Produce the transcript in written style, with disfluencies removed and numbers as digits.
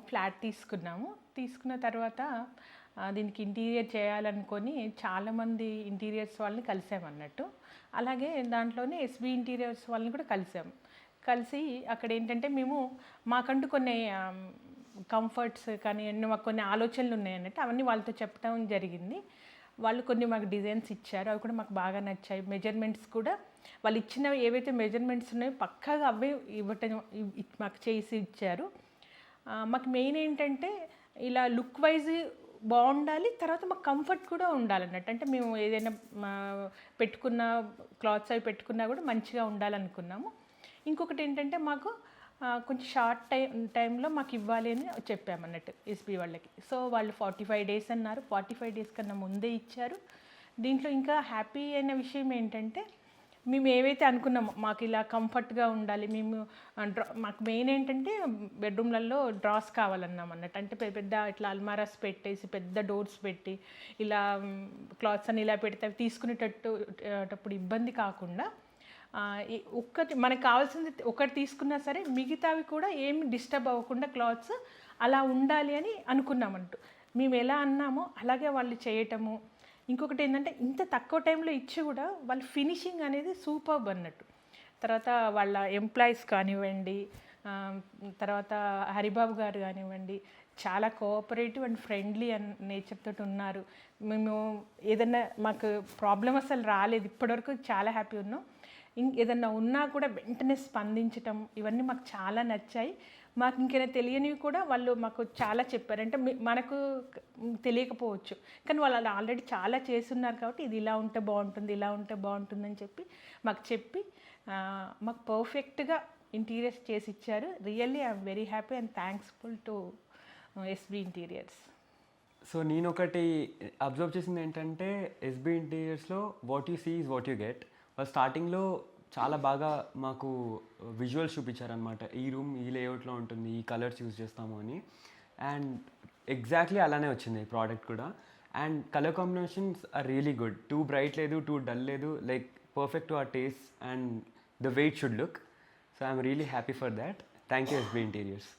Flat తీసుకున్నాము. తీసుకున్న తర్వాత దీనికి ఇంటీరియర్ చేయాలనుకొని చాలామంది ఇంటీరియర్స్ వాళ్ళని కలిసామన్నట్టు. అలాగే దాంట్లోనే ఎస్బీ ఇంటీరియర్స్ వాళ్ళని కూడా కలిసాము. కలిసి అక్కడ ఏంటంటే మేము మాకంటూ కొన్ని కంఫర్ట్స్ కానీ మాకు కొన్ని ఆలోచనలు ఉన్నాయన్నట్టు అవన్నీ వాళ్ళతో చెప్పడం జరిగింది. వాళ్ళు కొన్ని మాకు డిజైన్స్ ఇచ్చారు. అవి కూడా మాకు బాగా నచ్చాయి. మెజర్మెంట్స్ కూడా వాళ్ళు ఇచ్చినవి ఏవైతే మెజర్మెంట్స్ ఉన్నాయో పక్కాగా అవే ఇవ్వటం మాకు చేసి ఇచ్చారు. మాకు మెయిన్ ఏంటంటే ఇలా లుక్ వైజ్ బాగుండాలి, తర్వాత మాకు కంఫర్ట్ కూడా ఉండాలన్నట్టు. అంటే మేము ఏదైనా పెట్టుకున్న క్లాత్స్ అవి పెట్టుకున్నా కూడా మంచిగా ఉండాలనుకున్నాము. ఇంకొకటి ఏంటంటే మాకు కొంచెం షార్ట్ టైంలో మాకు ఇవ్వాలి అని చెప్పామన్నట్టు ఎస్బీ వాళ్ళకి. సో వాళ్ళు 45 days అన్నారు. 45 days కన్నా ముందే ఇచ్చారు. దీంట్లో ఇంకా హ్యాపీ అయిన విషయం ఏంటంటే మేము ఏవైతే అనుకున్నామో మాకు ఇలా కంఫర్ట్గా ఉండాలి, మేము మాకు మెయిన్ ఏంటంటే బెడ్రూమ్లలో డ్రాస్ కావాలన్నాం అన్నట్టు. అంటే పెద్ద పెద్ద ఇట్లా అల్మారాస్ పెట్టేసి పెద్ద డోర్స్ పెట్టి ఇలా క్లాత్స్ అని ఇలా పెడితే అవి తీసుకునేటప్పుడు ఇబ్బంది కాకుండా ఒక్కటి మనకు కావాల్సింది ఒకటి తీసుకున్నా సరే మిగతావి కూడా ఏమి డిస్టర్బ్ అవ్వకుండా క్లాత్స్ అలా ఉండాలి అని అనుకున్నామంటూ. మేము ఎలా అన్నామో అలాగే వాళ్ళు చేయటము. ఇంకొకటి ఏంటంటే ఇంత తక్కువ టైంలో ఇచ్చి కూడా వాళ్ళ ఫినిషింగ్ అనేది సూపర్బ్ అన్నట్టు. తర్వాత వాళ్ళ ఎంప్లాయీస్ కానివ్వండి, తర్వాత హరిబాబు గారు కానివ్వండి, చాలా cooperative and friendly and nature తోటి ఉన్నారు. మేము ఏదన్నా మాకు ప్రాబ్లం అసలు రాలేదు, ఇప్పటివరకు చాలా హ్యాపీ ఉన్నాం. ఏదన్నా ఉన్నా కూడా వెంటనే స్పందించటం ఇవన్నీ మాకు చాలా నచ్చాయి. మాకు ఇంకేమైనా తెలియనివి కూడా వాళ్ళు మాకు చాలా చెప్పారు. అంటే మనకు తెలియకపోవచ్చు, కానీ వాళ్ళు ఆల్రెడీ చాలా చేస్తున్నారు కాబట్టి ఇది ఇలా ఉంటే బాగుంటుంది, ఇలా ఉంటే బాగుంటుంది అని చెప్పి మాకు పర్ఫెక్ట్గా ఇంటీరియర్స్ చేసి ఇచ్చారు. Really I'm very happy and thanksful to SB interiors. So నేను ఒకటి అబ్జర్వ్ చేసింది ఏంటంటే ఎస్బీ ఇంటీరియర్స్లో what you see is what you get. వాళ్ళు స్టార్టింగ్లో చాలా బాగా మాకు విజువల్స్ చూపించారనమాట. ఈ రూమ్ ఈ లేఅవుట్లో ఉంటుంది, ఈ కలర్స్ యూజ్ చేస్తాము అని. అండ్ ఎగ్జాక్ట్లీ అలానే వచ్చింది ఈ ప్రోడక్ట్ కూడా. And colour combinations are really good. Too bright లేదు, టూ డల్ లేదు, like perfect to our taste and the way it should look. So I'm really happy for that. Thank you SB interiors.